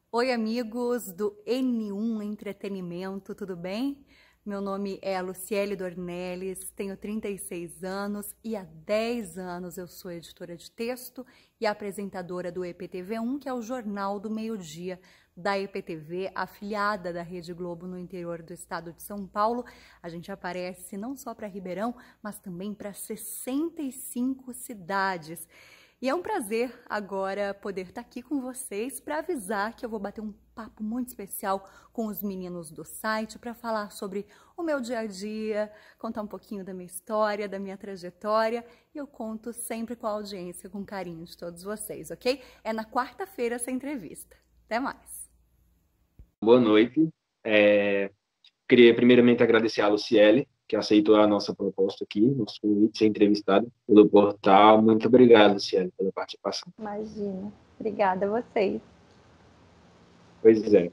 Oi, amigos do N1 Entretenimento, tudo bem? Meu nome é Luciele Dornelles, tenho 36 anos e há 10 anos eu sou editora de texto e apresentadora do EPTV1, que é o Jornal do Meio-Dia da EPTV, afiliada da Rede Globo no interior do estado de São Paulo. A gente aparece não só para Ribeirão, mas também para 65 cidades. E é um prazer agora poder estar aqui com vocês para avisar que eu vou bater um papo muito especial com os meninos do site para falar sobre o meu dia a dia, contar um pouquinho da minha história, da minha trajetória, e eu conto sempre com a audiência, com carinho de todos vocês, ok? É na quarta-feira essa entrevista. Até mais. Boa noite. Queria primeiramente agradecer a Luciele, que aceitou a nossa proposta aqui, nosso convite de ser entrevistado pelo portal. Muito obrigado, Luciele, pela participação. Imagina. Obrigada a vocês. Pois é.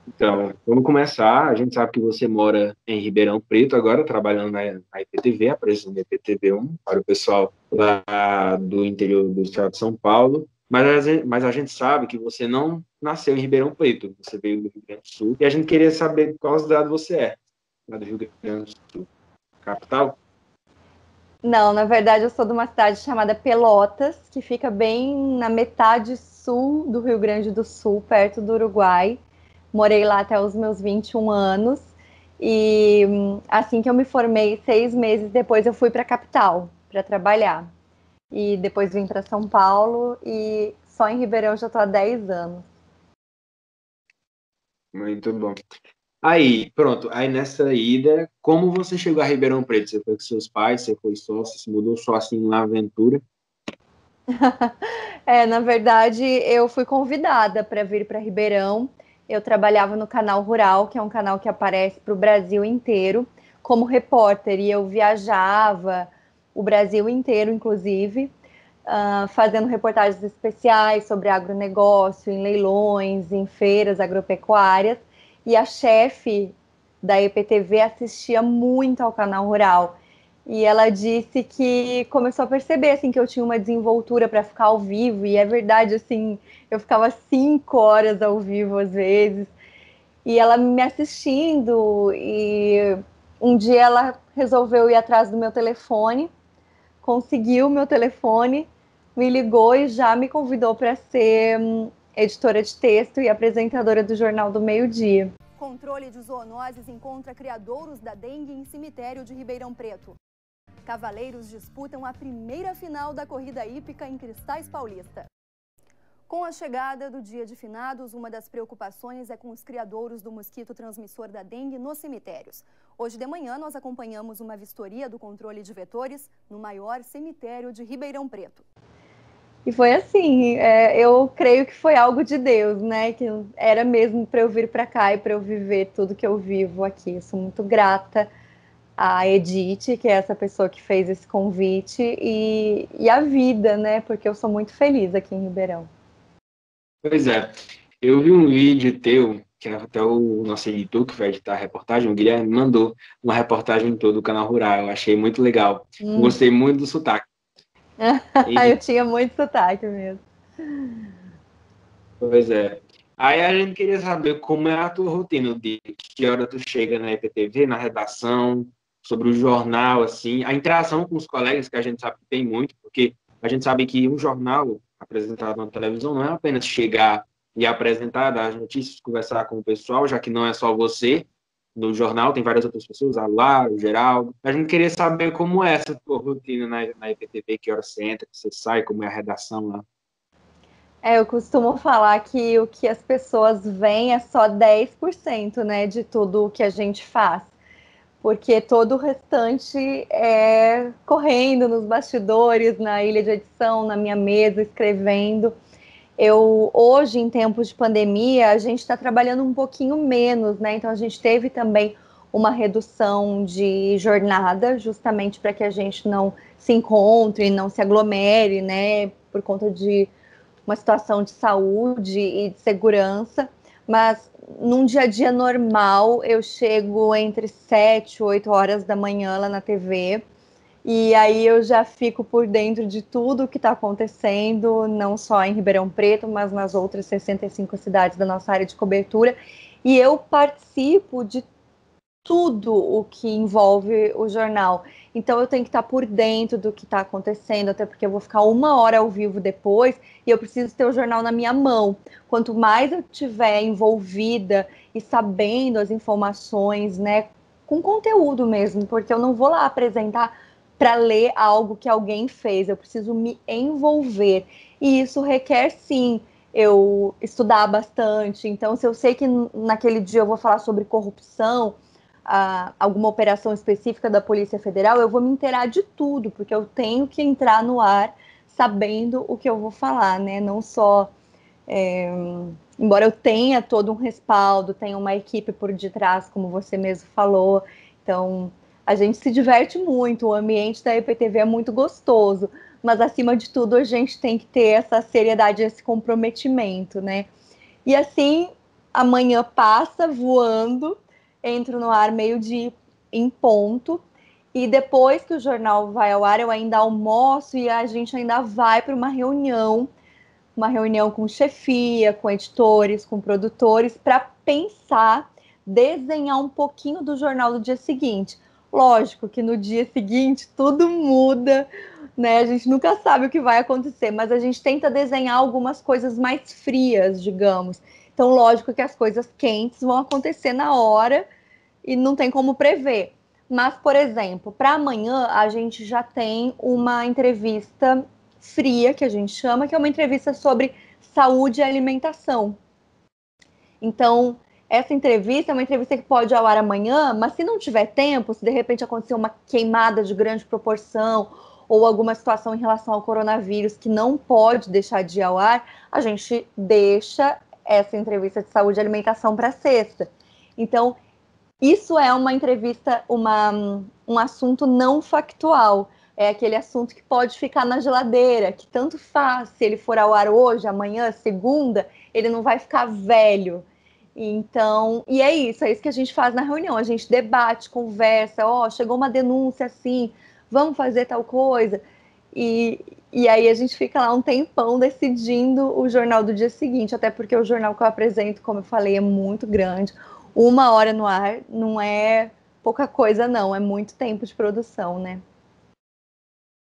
Então, vamos começar. A gente sabe que você mora em Ribeirão Preto agora, trabalhando na IPTV, apresentando a IPTV1 para o pessoal lá do interior do estado de São Paulo. Mas a gente sabe que você não nasceu em Ribeirão Preto, você veio do Rio Grande do Sul. E a gente queria saber qual cidade você é, lá do Rio Grande do Sul, capital? Não, na verdade eu sou de uma cidade chamada Pelotas, que fica bem na metade sul do Rio Grande do Sul, perto do Uruguai. Morei lá até os meus 21 anos. E assim que eu me formei, 6 meses depois eu fui para a capital para trabalhar. E depois vim para São Paulo e só em Ribeirão já estou há 10 anos. Muito bom. Aí, pronto. Aí nessa ida, como você chegou a Ribeirão Preto? Você foi com seus pais, você foi só, você se mudou só assim na aventura? Na verdade, eu fui convidada para vir para Ribeirão. Eu trabalhava no Canal Rural, que é um canal que aparece para o Brasil inteiro, como repórter, e eu viajava o Brasil inteiro, inclusive, fazendo reportagens especiais sobre agronegócio, em leilões, em feiras agropecuárias. E a chefe da EPTV assistia muito ao Canal Rural. E ela disse que começou a perceber assim que eu tinha uma desenvoltura para ficar ao vivo, e é verdade, assim, eu ficava 5 horas ao vivo às vezes, e ela me assistindo, e um dia ela resolveu ir atrás do meu telefone, conseguiu o meu telefone, me ligou e já me convidou para ser editora de texto e apresentadora do Jornal do Meio-Dia. Controle de zoonoses encontra criadouros da dengue em cemitério de Ribeirão Preto. Cavaleiros disputam a primeira final da corrida hípica em Cristais Paulista. Com a chegada do dia de finados, uma das preocupações é com os criadouros do mosquito transmissor da dengue nos cemitérios. Hoje de manhã, nós acompanhamos uma vistoria do controle de vetores no maior cemitério de Ribeirão Preto. E foi assim, eu creio que foi algo de Deus, né? Que era mesmo para eu vir para cá e para eu viver tudo que eu vivo aqui. Eu sou muito grata a Edith, que é essa pessoa que fez esse convite, e a vida, né? Porque eu sou muito feliz aqui em Ribeirão. Pois é. Eu vi um vídeo teu, que até o nosso editor, que vai editar a reportagem, o Guilherme, mandou uma reportagem toda do Canal Rural. Eu achei muito legal. Gostei muito do sotaque. Eu tinha muito sotaque mesmo. Pois é. Aí a gente queria saber como é a tua rotina de que hora tu chega na EPTV, na redação, sobre o jornal, assim, a interação com os colegas, que a gente sabe que tem muito, porque a gente sabe que um jornal apresentado na televisão não é apenas chegar e apresentar, dar as notícias, conversar com o pessoal, já que não é só você no jornal, tem várias outras pessoas, a Lara, o Geraldo. A gente queria saber como é essa tua rotina na EPTV, que hora você entra, que você sai, como é a redação lá. Eu costumo falar que o que as pessoas veem é só 10%, né, de tudo o que a gente faz. Porque todo o restante é correndo nos bastidores, na ilha de edição, na minha mesa, escrevendo. Hoje, em tempos de pandemia, a gente está trabalhando um pouquinho menos, né? Então, a gente teve também uma redução de jornada, justamente para que a gente não se encontre, não se aglomere, né? Por conta de uma situação de saúde e de segurança, mas num dia a dia normal eu chego entre 7 e 8 horas da manhã lá na TV E aí eu já fico por dentro de tudo que está acontecendo, não só em Ribeirão Preto, mas nas outras 65 cidades da nossa área de cobertura. E eu participo de tudo o que envolve o jornal. Então eu tenho que estar por dentro do que está acontecendo, até porque eu vou ficar 1 hora ao vivo depois e eu preciso ter o jornal na minha mão. Quanto mais eu estiver envolvida e sabendo as informações, né, com conteúdo mesmo, porque eu não vou lá apresentar para ler algo que alguém fez, eu preciso me envolver. E isso requer, sim, eu estudar bastante. Então, se eu sei que naquele dia eu vou falar sobre corrupção, alguma operação específica da Polícia Federal, eu vou me inteirar de tudo, porque eu tenho que entrar no ar sabendo o que eu vou falar, né? Não só... embora eu tenha todo um respaldo, tenha uma equipe por detrás, como você mesmo falou, então a gente se diverte muito, o ambiente da EPTV é muito gostoso, mas acima de tudo a gente tem que ter essa seriedade, esse comprometimento, né? E assim, amanhã passa voando, entro no ar meio-dia em ponto, e depois que o jornal vai ao ar, eu ainda almoço e a gente ainda vai para uma reunião com chefia, com editores, com produtores, para pensar, desenhar um pouquinho do jornal do dia seguinte. Lógico que no dia seguinte tudo muda, né? A gente nunca sabe o que vai acontecer, mas a gente tenta desenhar algumas coisas mais frias, digamos. Então, lógico que as coisas quentes vão acontecer na hora e não tem como prever. Mas, por exemplo, para amanhã a gente já tem uma entrevista fria, que a gente chama, que é uma entrevista sobre saúde e alimentação. Então, essa entrevista é uma entrevista que pode ir ao ar amanhã, mas se não tiver tempo, se de repente acontecer uma queimada de grande proporção ou alguma situação em relação ao coronavírus que não pode deixar de ir ao ar, a gente deixa essa entrevista de saúde e alimentação para sexta. Então, isso é uma entrevista, um assunto não factual. É aquele assunto que pode ficar na geladeira, que tanto faz se ele for ao ar hoje, amanhã, segunda, ele não vai ficar velho. Então, e é isso que a gente faz na reunião. A gente debate, conversa, chegou uma denúncia assim, vamos fazer tal coisa. E aí a gente fica lá um tempão decidindo o jornal do dia seguinte, até porque o jornal que eu apresento, como eu falei, é muito grande. 1 hora no ar não é pouca coisa, não. É muito tempo de produção, né?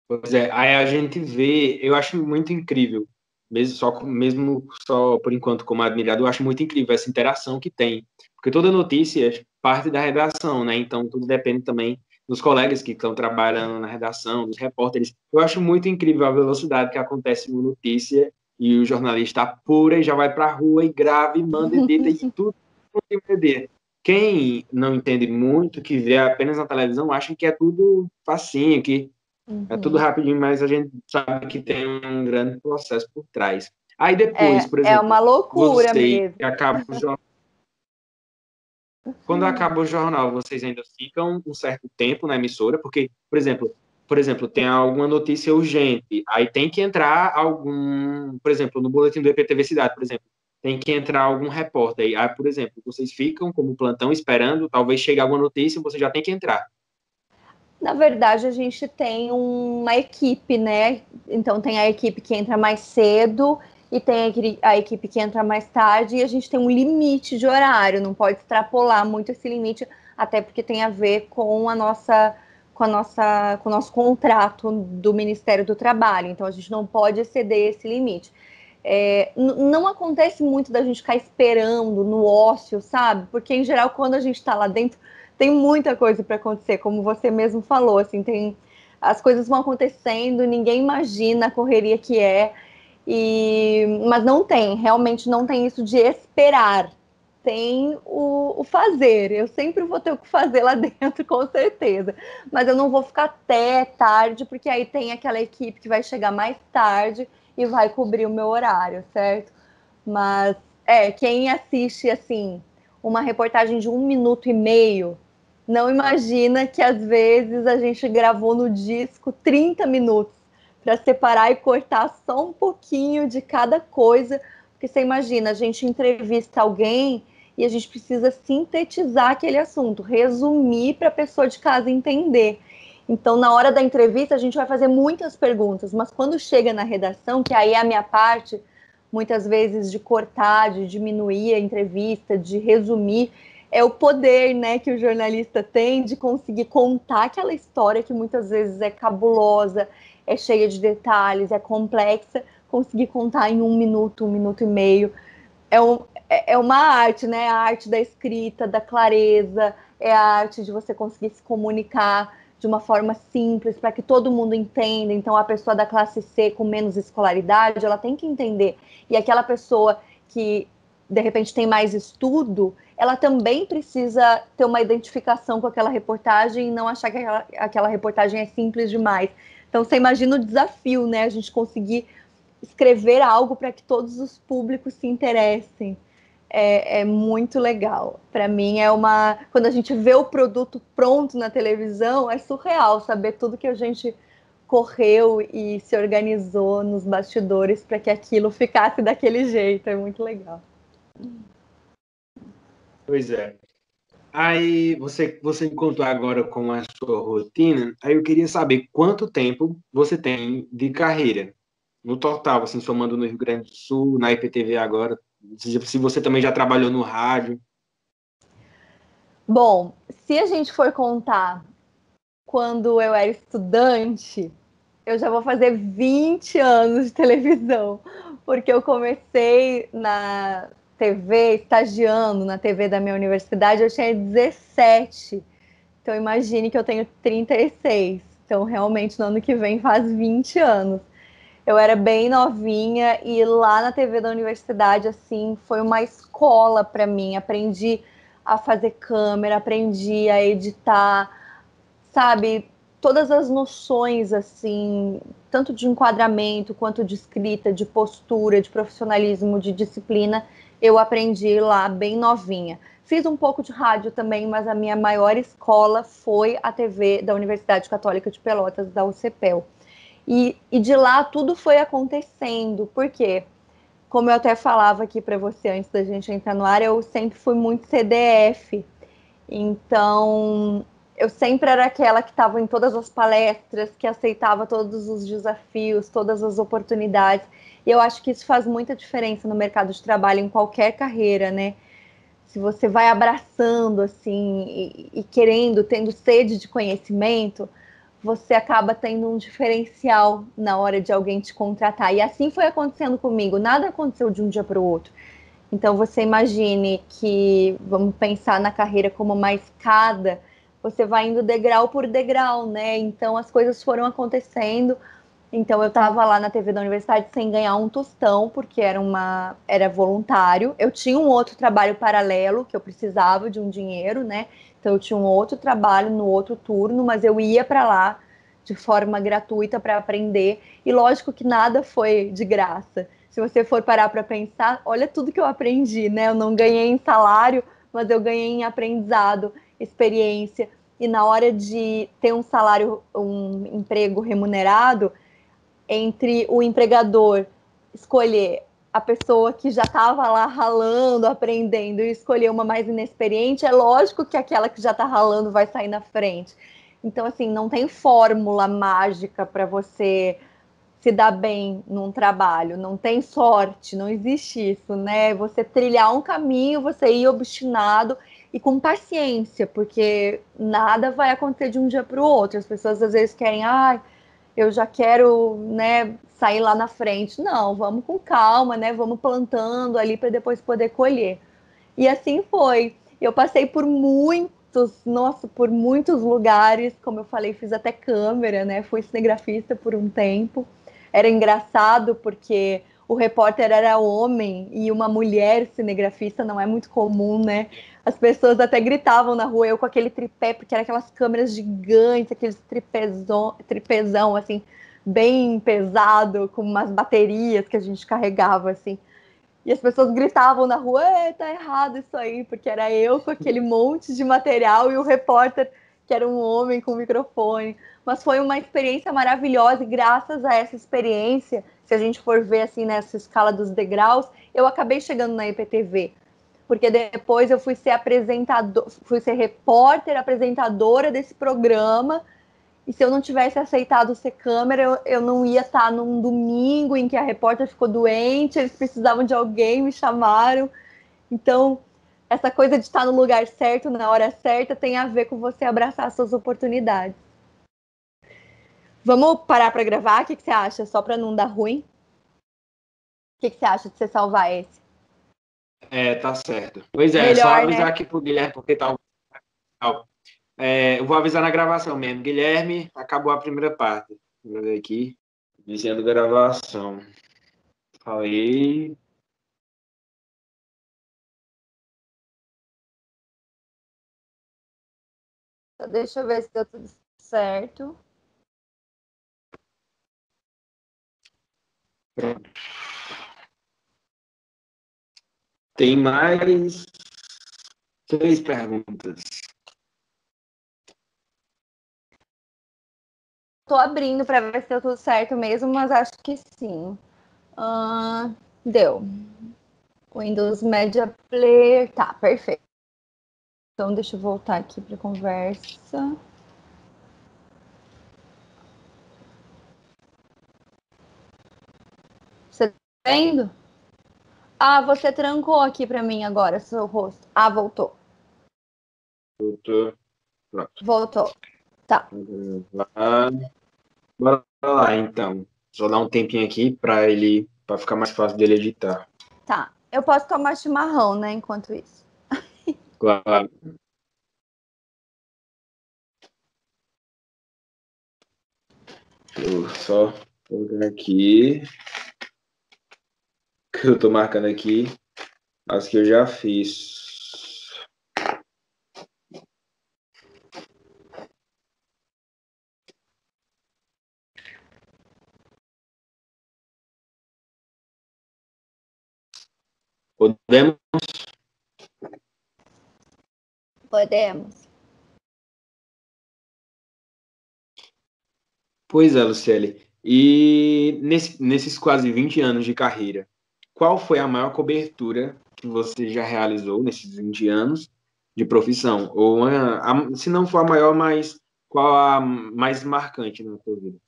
Pois é, aí a gente vê, eu acho muito incrível, mesmo só por enquanto como admirador, eu acho muito incrível essa interação que tem, porque toda notícia parte da redação, né? Então tudo depende também dos colegas que estão trabalhando na redação, dos repórteres. Eu acho muito incrível a velocidade que acontece uma notícia e o jornalista apura e já vai para a rua e grava e manda edita e tudo no mesmo dia. Quem não entende muito, que vê apenas na televisão, acha que é tudo facinho, que é tudo rapidinho, mas a gente sabe que tem um grande processo por trás. Aí depois, por É uma exemplo, loucura você mesmo. acaba o jornal. Quando acaba o jornal, vocês ainda ficam um certo tempo na emissora, porque, por exemplo, tem alguma notícia urgente, aí tem que entrar algum, por exemplo, no boletim do EPTV Cidade, por exemplo, tem que entrar algum repórter. Aí, por exemplo, vocês ficam como plantão esperando, talvez chegue alguma notícia, você já tem que entrar. Na verdade, a gente tem uma equipe, né? Então, tem a equipe que entra mais cedo e tem a equipe que entra mais tarde, e a gente tem um limite de horário, não pode extrapolar muito esse limite, até porque tem a ver com com o nosso contrato do Ministério do Trabalho. Então, a gente não pode exceder esse limite. Não acontece muito da gente ficar esperando no ócio, sabe? Porque, em geral, quando a gente está lá dentro, tem muita coisa para acontecer, como você mesmo falou, assim, as coisas vão acontecendo, ninguém imagina a correria que é, mas não tem, realmente não tem isso de esperar, tem o fazer. Eu sempre vou ter o que fazer lá dentro, com certeza, mas eu não vou ficar até tarde, porque aí tem aquela equipe que vai chegar mais tarde e vai cobrir o meu horário, certo? Mas quem assiste assim uma reportagem de 1 minuto e meio não imagina que às vezes a gente gravou no disco 30 minutos para separar e cortar só um pouquinho de cada coisa, porque você imagina, a gente entrevista alguém e a gente precisa sintetizar aquele assunto, resumir para a pessoa de casa entender. Então, na hora da entrevista, a gente vai fazer muitas perguntas, mas quando chega na redação, que aí é a minha parte, muitas vezes de cortar, de diminuir a entrevista, de resumir, é o poder, né, que o jornalista tem de conseguir contar aquela história que muitas vezes é cabulosa, é cheia de detalhes, é complexa, conseguir contar em 1 minuto e meio. É uma arte, né? A arte da escrita, da clareza, é a arte de você conseguir se comunicar de uma forma simples para que todo mundo entenda. Então, a pessoa da classe C com menos escolaridade, ela tem que entender. E aquela pessoa que, de repente, tem mais estudo, ela também precisa ter uma identificação com aquela reportagem e não achar que aquela reportagem é simples demais. Então, você imagina o desafio, né? A gente conseguir escrever algo para que todos os públicos se interessem. É muito legal. Para mim é uma... Quando a gente vê o produto pronto na televisão, é surreal saber tudo que a gente correu e se organizou nos bastidores para que aquilo ficasse daquele jeito. É muito legal. Pois é. Aí você me contou agora com a sua rotina, aí eu queria saber quanto tempo você tem de carreira, no total, assim, somando no Rio Grande do Sul, na IPTV agora, se você também já trabalhou no rádio. Bom, se a gente for contar quando eu era estudante, eu já vou fazer 20 anos de televisão, porque eu comecei na TV, estagiando na TV da minha universidade, eu tinha 17. Então imagine que eu tenho 36. Então realmente no ano que vem faz 20 anos. Eu era bem novinha e lá na TV da universidade, assim, foi uma escola para mim. Aprendi a fazer câmera, aprendi a editar, sabe, todas as noções, assim, tanto de enquadramento quanto de escrita, de postura, de profissionalismo, de disciplina, eu aprendi lá bem novinha. Fiz um pouco de rádio também, mas a minha maior escola foi a TV da Universidade Católica de Pelotas, da UCPEL. E de lá tudo foi acontecendo, porque, como eu até falava aqui para você antes da gente entrar no ar, eu sempre fui muito CDF. Então, eu sempre era aquela que estava em todas as palestras, que aceitava todos os desafios, todas as oportunidades. E eu acho que isso faz muita diferença no mercado de trabalho, em qualquer carreira, né? Se você vai abraçando, assim, e querendo, tendo sede de conhecimento, você acaba tendo um diferencial na hora de alguém te contratar. E assim foi acontecendo comigo. Nada aconteceu de um dia para o outro. Então, você imagine que, vamos pensar na carreira como uma escada, você vai indo degrau por degrau, né? Então, as coisas foram acontecendo. Então, eu estava lá na TV da universidade sem ganhar um tostão, porque era voluntário. Eu tinha um outro trabalho paralelo, que eu precisava de um dinheiro, né? Então, eu tinha um outro trabalho no outro turno, mas eu ia para lá de forma gratuita para aprender. E lógico que nada foi de graça. Se você for parar para pensar, olha tudo que eu aprendi, né? Eu não ganhei em salário, mas eu ganhei em aprendizado, experiência. E na hora de ter um salário, um emprego remunerado, entre o empregador escolher a pessoa que já estava lá ralando, aprendendo, e escolher uma mais inexperiente, é lógico que aquela que já está ralando vai sair na frente. Então, assim, não tem fórmula mágica para você se dar bem num trabalho, não tem sorte, não existe isso, né? Você trilhar um caminho, você ir obstinado e com paciência, porque nada vai acontecer de um dia para o outro. As pessoas às vezes querem, eu já quero, né, sair lá na frente. Não, vamos com calma, né? Vamos plantando ali para depois poder colher. E assim foi. Eu passei por por muitos lugares, como eu falei, fiz até câmera, né? Fui cinegrafista por um tempo. Era engraçado porque o repórter era homem e uma mulher cinegrafista não é muito comum, né? As pessoas até gritavam na rua, eu com aquele tripé, porque eram aquelas câmeras gigantes, aqueles tripezão, assim, bem pesado, com umas baterias que a gente carregava, assim. E as pessoas gritavam na rua, tá errado isso aí, porque era eu com aquele monte de material e o repórter, que era um homem com microfone. Mas foi uma experiência maravilhosa e graças a essa experiência, se a gente for ver assim nessa escala dos degraus, eu acabei chegando na IPTV. Porque depois eu fui ser repórter, apresentadora desse programa, E se eu não tivesse aceitado ser câmera, eu não ia estar num domingo em que a repórter ficou doente, eles precisavam de alguém, me chamaram. Então, essa coisa de estar no lugar certo, na hora certa, tem a ver com você abraçar suas oportunidades. Vamos parar para gravar? O que você acha? Só para não dar ruim? O que você acha de você salvar esse? Tá certo. Pois é, Melhor, só avisar né? aqui pro Guilherme, porque tá. Eu vou avisar na gravação mesmo. Guilherme, acabou a primeira parte. Vou ver aqui. Dizendo gravação. Falei. Deixa eu ver se deu tudo certo. Pronto. Tem mais 3 perguntas. Tô abrindo para ver se deu tudo certo mesmo, mas acho que sim. Deu. Windows Media Player. Tá, perfeito. Então, deixa eu voltar aqui para a conversa. Você tá vendo? Ah, você trancou aqui para mim agora, seu rosto. Ah, voltou. Pronto. Voltou. Tá. Bora lá, então. Só dar um tempinho aqui para ficar mais fácil dele editar. Tá. Eu posso tomar chimarrão, né, enquanto isso. Claro. Eu só colocar aqui. Que eu tô marcando aqui as que eu já fiz. Podemos? Podemos. Pois é, Luciele. E nesses quase 20 anos de carreira, qual foi a maior cobertura que você já realizou nesses 20 anos de profissão? Ou se não for a maior, mas qual a mais marcante na sua vida?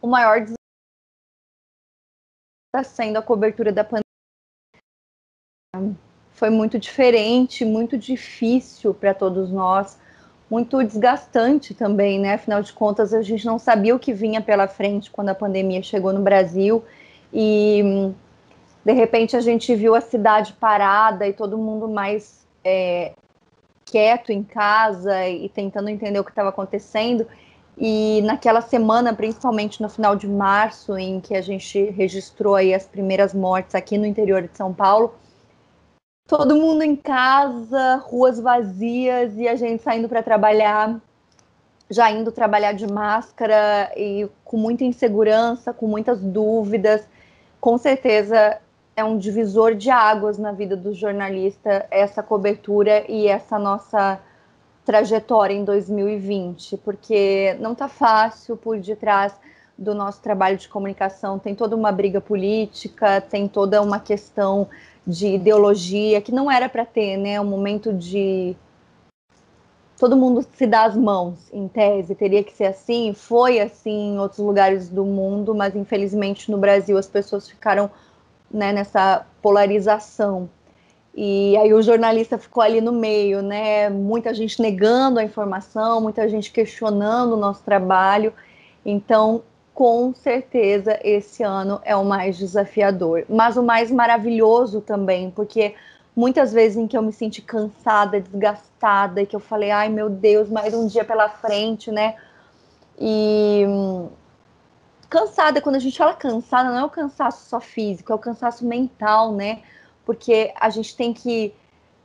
O maior desafio está sendo a cobertura da pandemia. Foi muito diferente, muito difícil para todos nós, muito desgastante também, né? Afinal de contas, a gente não sabia o que vinha pela frente quando a pandemia chegou no Brasil e de repente a gente viu a cidade parada e todo mundo mais quieto em casa e tentando entender o que estava acontecendo. E naquela semana, principalmente no final de março, em que a gente registrou aí as primeiras mortes aqui no interior de São Paulo, todo mundo em casa, ruas vazias e a gente saindo para trabalhar, já indo trabalhar de máscara e com muita insegurança, com muitas dúvidas. Com certeza é um divisor de águas na vida do jornalista essa cobertura e essa nossa trajetória em 2020, porque não está fácil por detrás do nosso trabalho de comunicação, tem toda uma briga política, tem toda uma questão de ideologia que não era para ter, né? Um momento de todo mundo se dá as mãos, em tese, teria que ser assim, foi assim em outros lugares do mundo, mas infelizmente no Brasil as pessoas ficaram, né, nessa polarização. E aí o jornalista ficou ali no meio, né? Muita gente negando a informação, muita gente questionando o nosso trabalho. Então, com certeza, esse ano é o mais desafiador, mas o mais maravilhoso também, porque muitas vezes em que eu me senti cansada, desgastada, e que eu falei, ai meu Deus, mais um dia pela frente, né? E cansada, quando a gente fala cansada, não é o cansaço só físico, é o cansaço mental, né? Porque a gente tem que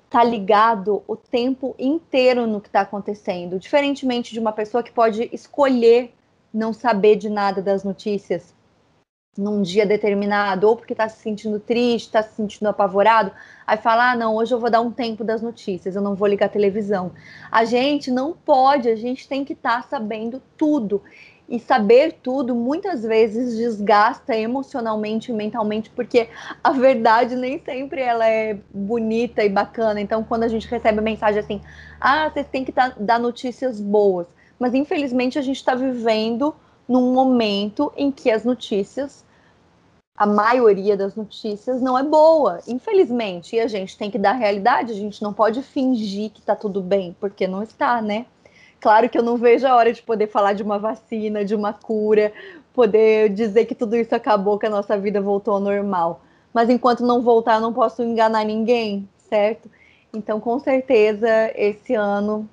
estar ligado o tempo inteiro no que está acontecendo, diferentemente de uma pessoa que pode escolher não saber de nada das notícias num dia determinado, ou porque está se sentindo triste, está se sentindo apavorado, aí fala, não, hoje eu vou dar um tempo das notícias, eu não vou ligar a televisão. A gente não pode, a gente tem que estar sabendo tudo. E saber tudo muitas vezes desgasta emocionalmente e mentalmente, porque a verdade nem sempre ela é bonita e bacana. Então, quando a gente recebe a mensagem assim, ah, vocês têm que dar notícias boas. Mas, infelizmente, a gente está vivendo num momento em que as notícias, a maioria das notícias não é boa, infelizmente. E a gente tem que dar a realidade, a gente não pode fingir que está tudo bem, porque não está, né? Claro que eu não vejo a hora de poder falar de uma vacina, de uma cura, poder dizer que tudo isso acabou, que a nossa vida voltou ao normal. Mas enquanto não voltar, eu não posso enganar ninguém, certo? Então, com certeza, esse ano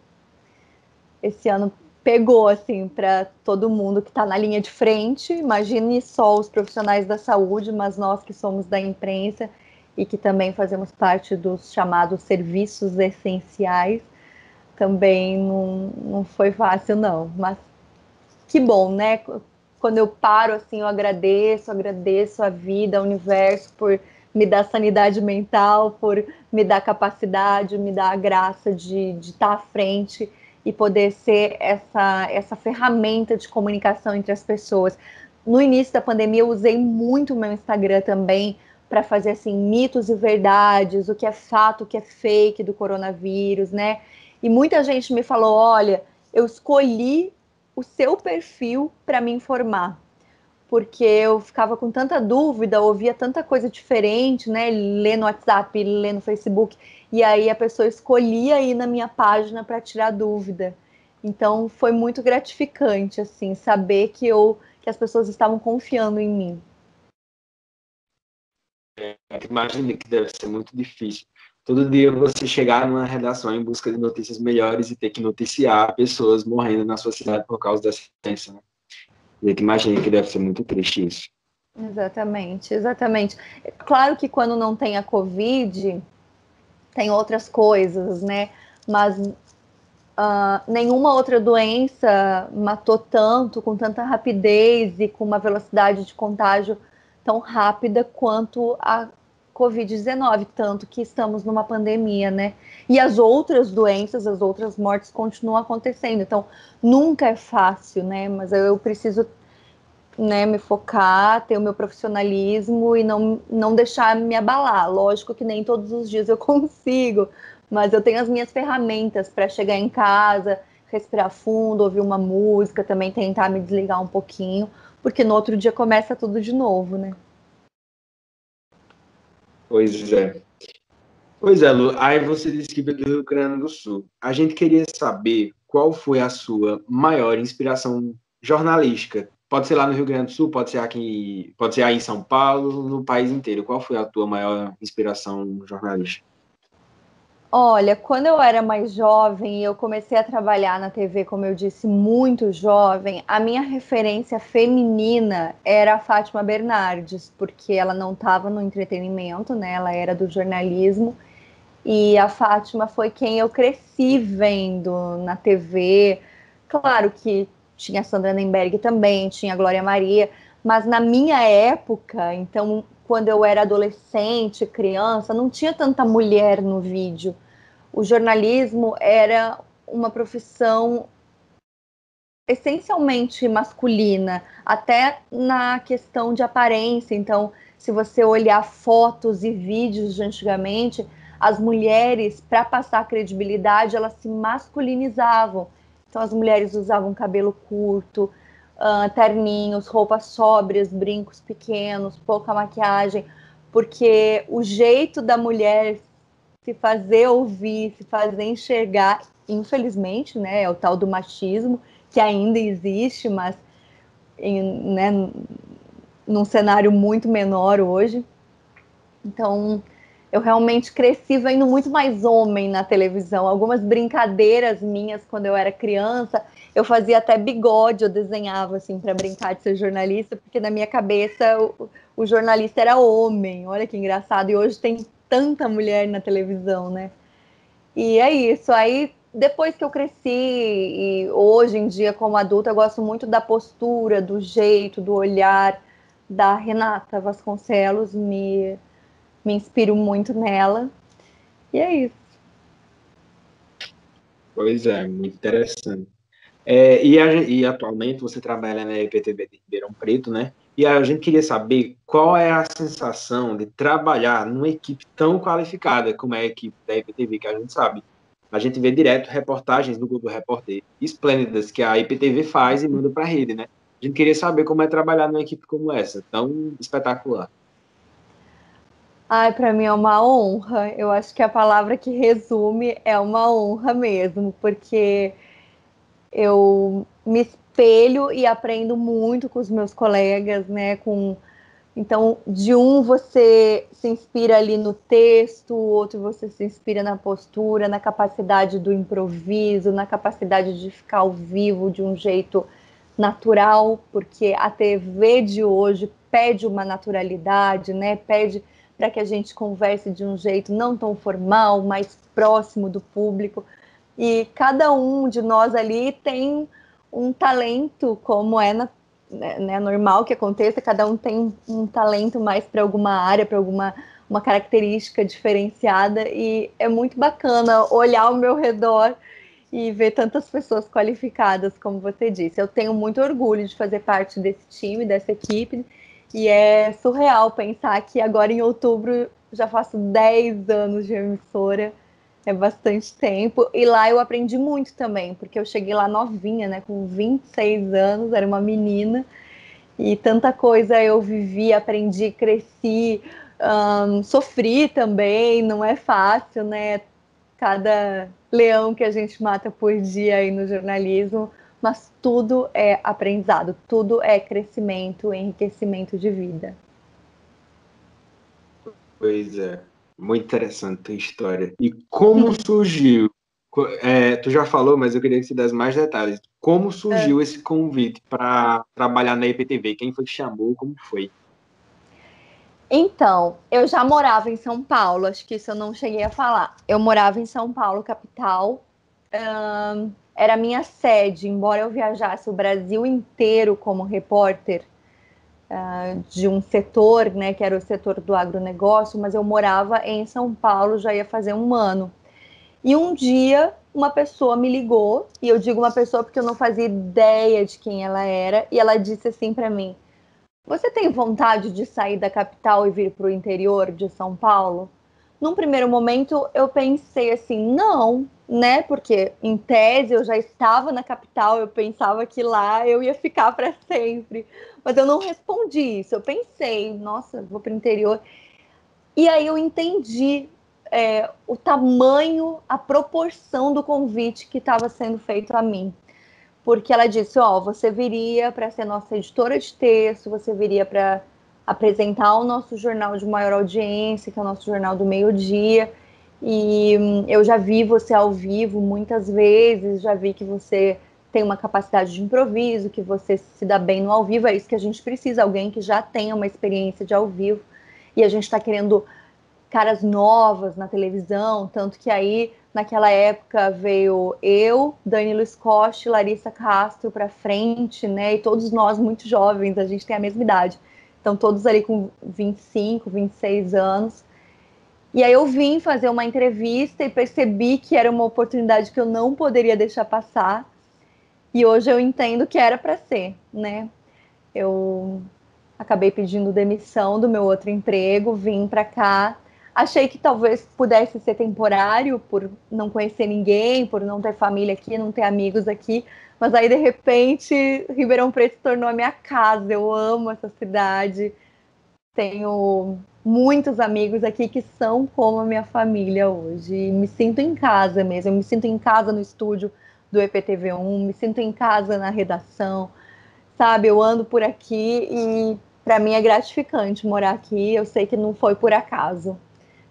pegou assim para todo mundo que está na linha de frente. Imagine só os profissionais da saúde, mas nós que somos da imprensa e que também fazemos parte dos chamados serviços essenciais, também não foi fácil, não. Mas que bom, né? Quando eu paro assim, eu agradeço a vida, ao universo por me dar sanidade mental, por me dar capacidade, me dar a graça de estar à frente e poder ser essa ferramenta de comunicação entre as pessoas. No início da pandemia, eu usei muito o meu Instagram também para fazer assim mitos e verdades, o que é fato, o que é fake do coronavírus, né? E muita gente me falou: olha, eu escolhi o seu perfil para me informar, porque eu ficava com tanta dúvida, ouvia tanta coisa diferente, né? Ler no WhatsApp, ler no Facebook, e aí a pessoa escolhia ir na minha página para tirar dúvida. Então foi muito gratificante, assim, saber que as pessoas estavam confiando em mim. Imagina que deve ser muito difícil. Todo dia você chegar numa redação em busca de notícias melhores e ter que noticiar pessoas morrendo na sua cidade por causa dessa doença, né? Imagina que deve ser muito triste isso. Exatamente, exatamente. Claro que quando não tem a Covid, tem outras coisas, né? Mas nenhuma outra doença matou tanto, com tanta rapidez e com uma velocidade de contágio tão rápida quanto a Covid-19, tanto que estamos numa pandemia, né? E as outras doenças, as outras mortes continuam acontecendo. Então, nunca é fácil, né? Mas eu preciso, né, me focar, ter o meu profissionalismo e não deixar me abalar. Lógico que nem todos os dias eu consigo, mas eu tenho as minhas ferramentas para chegar em casa, respirar fundo, ouvir uma música, também tentar me desligar um pouquinho, porque no outro dia começa tudo de novo, né? Pois é. Pois é, Lu. Aí você disse que veio do Rio Grande do Sul. A gente queria saber qual foi a sua maior inspiração jornalística. Pode ser lá no Rio Grande do Sul, pode ser aqui, pode ser aí em São Paulo, no país inteiro. Qual foi a tua maior inspiração jornalística? Olha, quando eu era mais jovem e eu comecei a trabalhar na TV, como eu disse, muito jovem, a minha referência feminina era a Fátima Bernardes, porque ela não estava no entretenimento, né? Ela era do jornalismo. E a Fátima foi quem eu cresci vendo na TV. Claro que tinha a Sandra Nemberg também, tinha a Glória Maria, mas na minha época, então, quando eu era adolescente, criança, não tinha tanta mulher no vídeo. O jornalismo era uma profissão essencialmente masculina, até na questão de aparência. Então, se você olhar fotos e vídeos de antigamente, as mulheres, para passar credibilidade, elas se masculinizavam. Então, as mulheres usavam cabelo curto, terninhos, roupas sóbrias, brincos pequenos, pouca maquiagem, porque o jeito da mulher se fazer ouvir, se fazer enxergar, infelizmente, né, é o tal do machismo, que ainda existe, mas né, num cenário muito menor hoje. Então, eu realmente cresci vendo muito mais homem na televisão. Algumas brincadeiras minhas quando eu era criança, eu fazia até bigode, eu desenhava assim para brincar de ser jornalista, porque na minha cabeça o jornalista era homem. Olha que engraçado. E hoje tem tanta mulher na televisão, né? E é isso. Aí, depois que eu cresci, e hoje em dia, como adulta, eu gosto muito da postura, do jeito, do olhar da Renata Vasconcelos. Me inspiro muito nela. E é isso. Pois é, muito interessante. E atualmente você trabalha na EPTV de Ribeirão Preto, né? E a gente queria saber qual é a sensação de trabalhar numa equipe tão qualificada como é a equipe da EPTV, que a gente sabe. A gente vê direto reportagens do Globo Repórter esplêndidas que a EPTV faz e manda para a rede, né? A gente queria saber como é trabalhar numa equipe como essa, tão espetacular. Ai, para mim é uma honra. Eu acho que a palavra que resume é uma honra mesmo, porque eu me espelho e aprendo muito com os meus colegas, né? Então, de um você se inspira ali no texto, o outro você se inspira na postura, na capacidade do improviso, na capacidade de ficar ao vivo de um jeito natural, porque a TV de hoje pede uma naturalidade, né? Pede para que a gente converse de um jeito não tão formal, mais próximo do público. E cada um de nós ali tem um talento, como né, normal que aconteça, cada um tem um talento mais para alguma área, para uma característica diferenciada, e é muito bacana olhar ao meu redor e ver tantas pessoas qualificadas, como você disse. Eu tenho muito orgulho de fazer parte desse time, dessa equipe, e é surreal pensar que agora em outubro já faço 10 anos de emissora, é bastante tempo, e lá eu aprendi muito também, porque eu cheguei lá novinha, né, com 26 anos, era uma menina, e tanta coisa eu vivi, aprendi, cresci, sofri também, não é fácil, né? Cada leão que a gente mata por dia aí no jornalismo, mas tudo é aprendizado, tudo é crescimento, enriquecimento de vida. Pois é, muito interessante a história. E como surgiu? Tu já falou, mas eu queria que você desse mais detalhes. Como surgiu esse convite para trabalhar na EPTV? Quem foi que chamou? Como foi? Então, eu já morava em São Paulo, acho que isso eu não cheguei a falar. Eu morava em São Paulo, capital. Era a minha sede, embora eu viajasse o Brasil inteiro como repórter de um setor, né, que era o setor do agronegócio, mas eu morava em São Paulo, já ia fazer um ano. E um dia, uma pessoa me ligou, e eu digo uma pessoa porque eu não fazia ideia de quem ela era, e ela disse assim para mim: você tem vontade de sair da capital e vir para o interior de São Paulo? Num primeiro momento, eu pensei assim, não, né? Porque em tese eu já estava na capital, eu pensava que lá eu ia ficar para sempre. Mas eu não respondi isso. Eu pensei, nossa, vou para o interior. E aí eu entendi o tamanho, a proporção do convite que estava sendo feito a mim, porque ela disse, você viria para ser nossa editora de texto, você viria para apresentar o nosso jornal de maior audiência, que é o nosso jornal do meio-dia, e eu já vi você ao vivo muitas vezes, já vi que você tem uma capacidade de improviso, que você se dá bem no ao vivo, é isso que a gente precisa, alguém que já tenha uma experiência de ao vivo, e a gente está querendo caras novas na televisão, tanto que aí naquela época veio eu, Danilo Scott, Larissa Castro para frente, né? E todos nós muito jovens, a gente tem a mesma idade. Então todos ali com 25, 26 anos. E aí eu vim fazer uma entrevista e percebi que era uma oportunidade que eu não poderia deixar passar. E hoje eu entendo que era para ser, né? Eu acabei pedindo demissão do meu outro emprego, vim para cá. Achei que talvez pudesse ser temporário, por não conhecer ninguém, por não ter família aqui, não ter amigos aqui. Mas aí, de repente, Ribeirão Preto se tornou a minha casa. Eu amo essa cidade. Tenho muitos amigos aqui que são como a minha família hoje. E me sinto em casa mesmo. Eu me sinto em casa no estúdio do EPTV1, me sinto em casa na redação, sabe? Eu ando por aqui e para mim é gratificante morar aqui. Eu sei que não foi por acaso.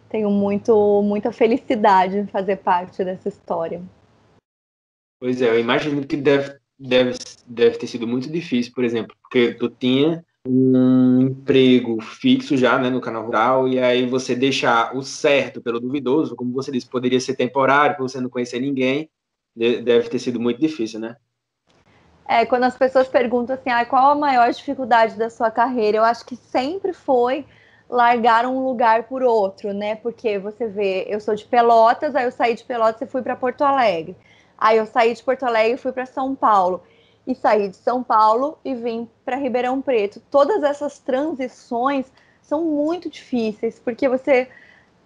Tenho muita felicidade em fazer parte dessa história. Pois é, eu imagino que deve ter sido muito difícil, por exemplo, porque tu tinha um emprego fixo já, né, no canal rural, e aí você deixar o certo pelo duvidoso, como você disse, poderia ser temporário, por você não conhecer ninguém, deve ter sido muito difícil, né? Quando as pessoas perguntam assim, qual a maior dificuldade da sua carreira? Eu acho que sempre foi largar um lugar por outro, né? Porque você vê, eu sou de Pelotas, aí eu saí de Pelotas e fui para Porto Alegre. Aí eu saí de Porto Alegre e fui para São Paulo. E saí de São Paulo e vim para Ribeirão Preto. Todas essas transições são muito difíceis, porque você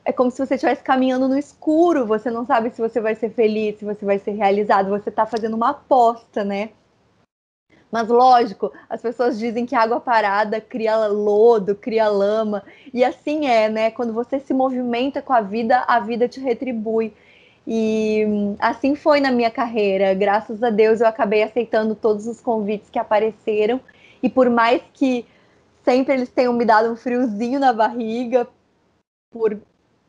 é como se você estivesse caminhando no escuro, você não sabe se você vai ser feliz, se você vai ser realizado, você está fazendo uma aposta, né? Mas lógico, as pessoas dizem que água parada cria lodo, cria lama, e assim é, né? Quando você se movimenta com a vida te retribui. E assim foi na minha carreira. Graças a Deus eu acabei aceitando todos os convites que apareceram, e por mais que sempre eles tenham me dado um friozinho na barriga, por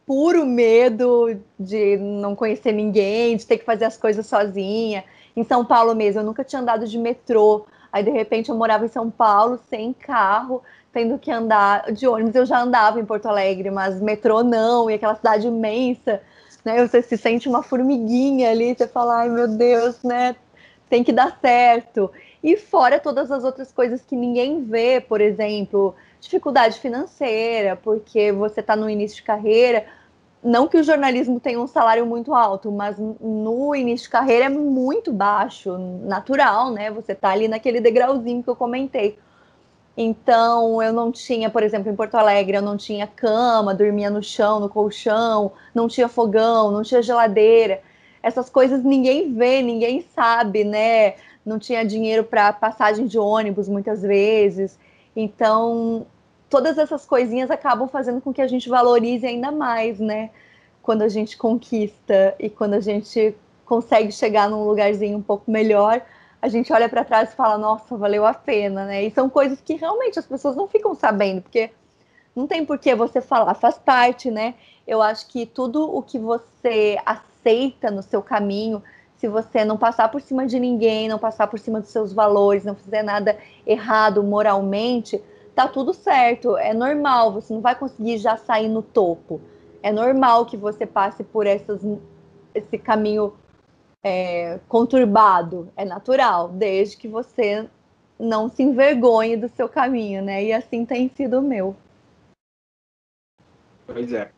puro medo de não conhecer ninguém, de ter que fazer as coisas sozinha. Em São Paulo mesmo, eu nunca tinha andado de metrô. Aí, de repente, eu morava em São Paulo, sem carro, tendo que andar de ônibus. Eu já andava em Porto Alegre, mas metrô não, e aquela cidade imensa, né? Você se sente uma formiguinha ali, você fala, ai meu Deus, né? Tem que dar certo. E fora todas as outras coisas que ninguém vê, por exemplo, dificuldade financeira, porque você está no início de carreira. Não que o jornalismo tenha um salário muito alto, mas no início de carreira é muito baixo, natural, né? Você tá ali naquele degrauzinho que eu comentei. Então, eu não tinha, por exemplo, em Porto Alegre, eu não tinha cama, dormia no chão, no colchão, não tinha fogão, não tinha geladeira. Essas coisas ninguém vê, ninguém sabe, né? Não tinha dinheiro para passagem de ônibus muitas vezes. Então, todas essas coisinhas acabam fazendo com que a gente valorize ainda mais, né? Quando a gente conquista e quando a gente consegue chegar num lugarzinho um pouco melhor, a gente olha para trás e fala, nossa, valeu a pena, né? E são coisas que realmente as pessoas não ficam sabendo, porque não tem por que você falar, faz parte, né? Eu acho que tudo o que você aceita no seu caminho, se você não passar por cima de ninguém, não passar por cima dos seus valores, não fizer nada errado moralmente, tá tudo certo. É normal, você não vai conseguir já sair no topo. É normal que você passe por esse caminho conturbado, é natural, desde que você não se envergonhe do seu caminho, né? E assim tem sido o meu. Pois é,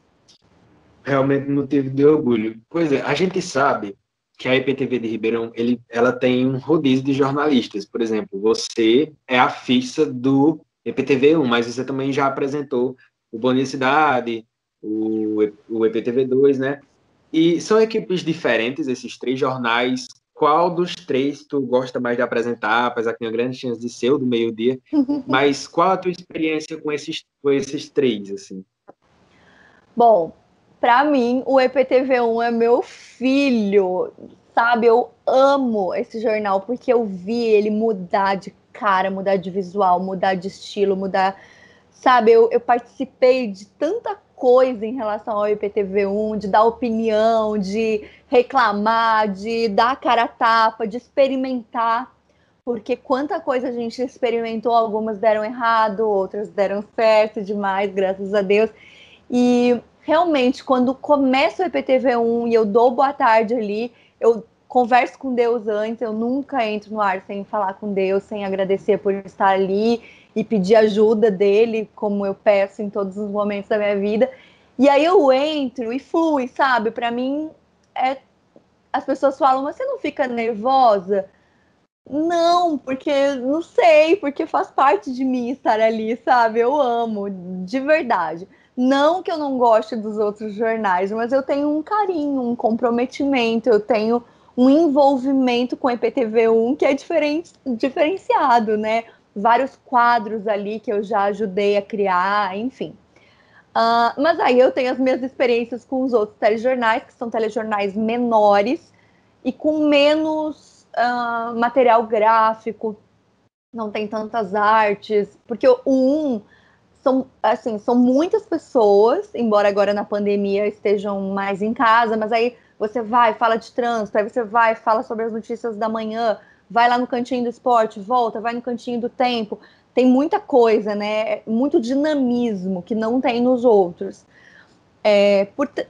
realmente motivo de orgulho. Pois é, a gente sabe que a IPTV de Ribeirão, ela tem um rodízio de jornalistas. Por exemplo, você é a ficha do EPTV1, mas você também já apresentou o Bom Dia Cidade, o EPTV2, né? E são equipes diferentes, esses três jornais. Qual dos três tu gosta mais de apresentar, apesar que tem uma grande chance de ser o do meio-dia, mas qual a tua experiência com esses três, assim? Bom, para mim, o EPTV1 é meu filho, sabe? Eu amo esse jornal porque eu vi ele mudar de cara, mudar de visual, mudar de estilo, mudar. Sabe, eu participei de tanta coisa em relação ao IPTV1, de dar opinião, de reclamar, de dar a cara a tapa, de experimentar, porque quanta coisa a gente experimentou, algumas deram errado, outras deram certo demais, graças a Deus. E realmente, quando começa o IPTV1 e eu dou boa tarde ali, eu converso com Deus antes, eu nunca entro no ar sem falar com Deus, sem agradecer por estar ali e pedir ajuda dele, como eu peço em todos os momentos da minha vida. E aí eu entro e flui, sabe? Para mim, as pessoas falam, mas você não fica nervosa? Não, porque não sei, porque faz parte de mim estar ali, sabe? Eu amo, de verdade. Não que eu não goste dos outros jornais, mas eu tenho um carinho, um comprometimento, eu tenho um envolvimento com a IPTV1 que é diferenciado, né? Vários quadros ali que eu já ajudei a criar, enfim. Mas aí eu tenho as minhas experiências com os outros telejornais, que são telejornais menores e com menos material gráfico, não tem tantas artes, porque o são muitas pessoas, embora agora na pandemia estejam mais em casa, mas aí você vai, fala de trânsito, aí você vai, fala sobre as notícias da manhã, vai lá no cantinho do esporte, volta, vai no cantinho do tempo. Tem muita coisa, né? Muito dinamismo que não tem nos outros.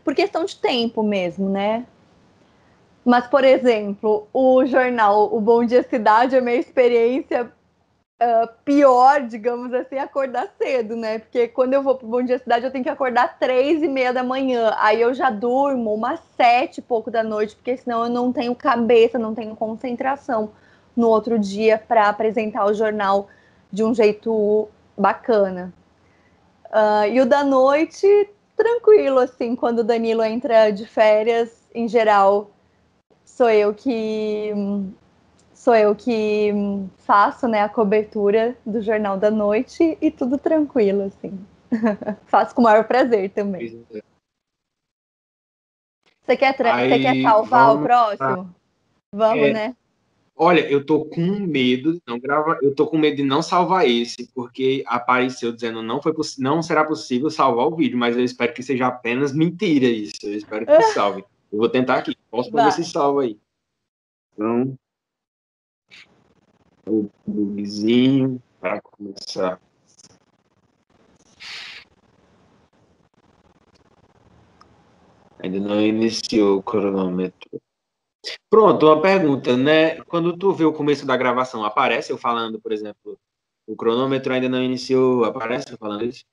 Por questão de tempo mesmo, né? Mas, por exemplo, o jornal O Bom Dia Cidade, a minha experiência pior, digamos assim, acordar cedo, né? Porque quando eu vou pro Bom Dia Cidade, eu tenho que acordar 3h30 da manhã. Aí eu já durmo umas 7 e pouco da noite, porque senão eu não tenho cabeça, não tenho concentração no outro dia para apresentar o jornal de um jeito bacana. E o da noite, tranquilo, assim, quando o Danilo entra de férias, em geral, sou eu que faço, né, a cobertura do Jornal da Noite e tudo tranquilo, assim. Faço com o maior prazer também. Você quer Aí salvar o vamos. próximo? Vamos, É, né? olha, eu tô com medo, eu tô com medo de não salvar esse, porque apareceu dizendo não será possível salvar o vídeo, mas eu espero que seja apenas mentira isso. Eu espero que salve. Eu vou tentar aqui. Posso pra ver se Vai. salva aí. Então, o bugzinho para começar. Ainda não iniciou o cronômetro. Pronto, uma pergunta, né? Quando tu vê o começo da gravação, aparece eu falando, por exemplo, o cronômetro ainda não iniciou, aparece eu falando isso?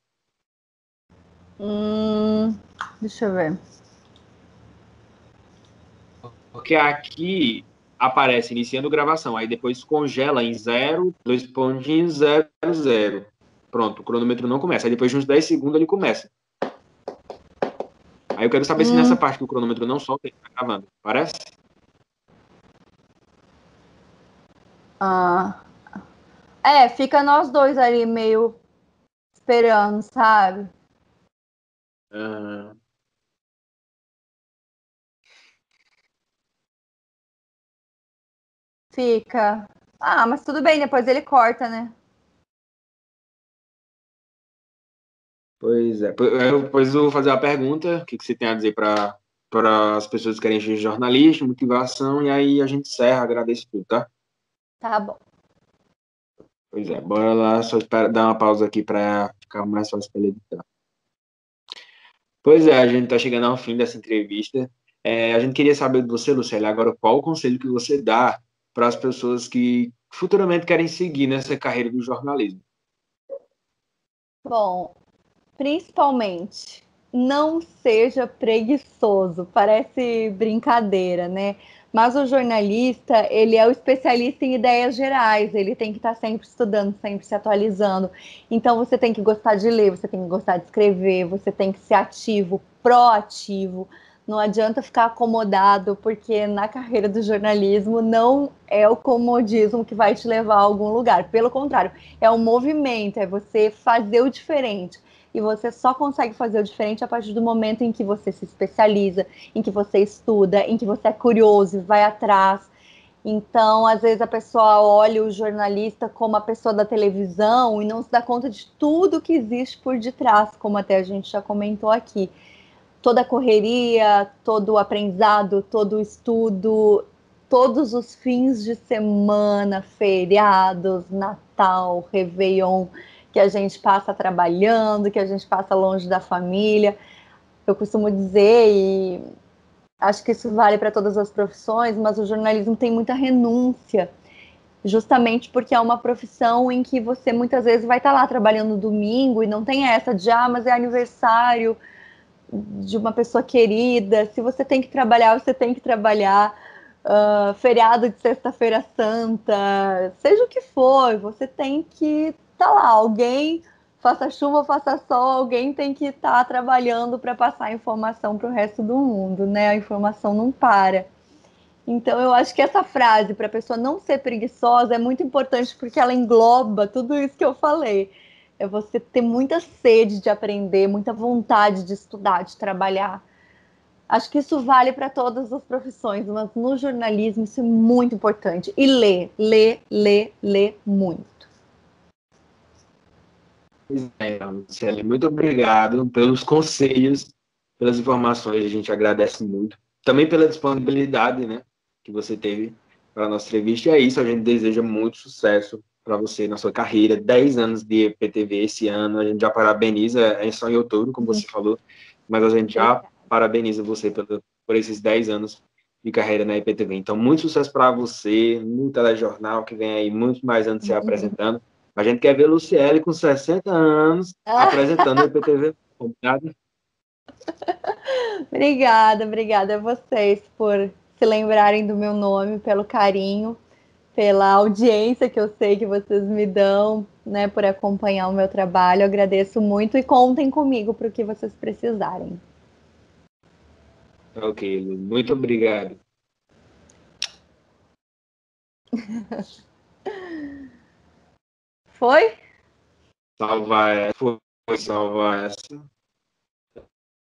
Deixa eu ver. Porque aqui aparece iniciando gravação, aí depois congela em 0, 2 pontinhos, 0, 0. Pronto, o cronômetro não começa. Aí depois de uns 10 segundos ele começa. Aí eu quero saber se nessa parte que o cronômetro não solta, ele tá gravando. Parece? Ah, fica nós dois ali meio esperando, sabe? Ah, Fica. Mas tudo bem, depois ele corta, né? pois é. Depois eu vou fazer uma pergunta. O que você tem a dizer para as pessoas que querem ser jornalista, motivação, e aí a gente encerra. Agradeço tudo, tá? Tá bom. Pois é, bora lá, só espera dar uma pausa aqui para ficar mais fácil para ele editar. Pois é, a gente está chegando ao fim dessa entrevista. A gente queria saber de você, Lucélia, agora qual o conselho que você dá para as pessoas que futuramente querem seguir nessa carreira do jornalismo? Bom, principalmente, não seja preguiçoso. Parece brincadeira, né? Mas o jornalista, ele é o especialista em ideias gerais, ele tem que estar sempre estudando, sempre se atualizando. Então você tem que gostar de ler, você tem que gostar de escrever, você tem que ser ativo, proativo. Não adianta ficar acomodado, porque na carreira do jornalismo não é o comodismo que vai te levar a algum lugar. Pelo contrário, é um movimento, é você fazer o diferente. E você só consegue fazer o diferente a partir do momento em que você se especializa, em que você estuda, em que você é curioso, vai atrás. Então, às vezes a pessoa olha o jornalista como a pessoa da televisão e não se dá conta de tudo que existe por detrás, como até a gente já comentou aqui. Toda a correria, todo o aprendizado, todo o estudo, todos os fins de semana, feriados, Natal, Réveillon, que a gente passa trabalhando, que a gente passa longe da família. Eu costumo dizer, e acho que isso vale para todas as profissões, mas o jornalismo tem muita renúncia, justamente porque é uma profissão em que você muitas vezes vai estar lá trabalhando no domingo e não tem essa de, mas é aniversário de uma pessoa querida. Se você tem que trabalhar, você tem que trabalhar. Feriado de sexta-feira santa, seja o que for, você tem que estar lá. Alguém, faça chuva, faça sol, alguém tem que estar trabalhando para passar a informação para o resto do mundo, né? A informação não para. Então, eu acho que essa frase, para a pessoa não ser preguiçosa, é muito importante porque ela engloba tudo isso que eu falei. É você ter muita sede de aprender, muita vontade de estudar, de trabalhar. Acho que isso vale para todas as profissões, mas no jornalismo isso é muito importante. E ler muito. Marcelo, muito obrigado pelos conselhos, pelas informações, a gente agradece muito. Também pela disponibilidade, né, que você teve para a nossa entrevista. E é isso, a gente deseja muito sucesso para você na sua carreira. 10 anos de EPTV esse ano, a gente já parabeniza, é só em outubro, como você falou, mas a gente já parabeniza você por esses 10 anos de carreira na EPTV. Então, muito sucesso para você no telejornal, que vem aí muito mais anos se apresentando. A gente quer ver Luciele com 60 anos apresentando o IPTV. Obrigado. Obrigada a vocês por se lembrarem do meu nome, pelo carinho, pela audiência que eu sei que vocês me dão, né, por acompanhar o meu trabalho. Eu agradeço muito e contem comigo para o que vocês precisarem. Ok, Lu, muito obrigado. Foi? Salvar essa. Foi salvar essa.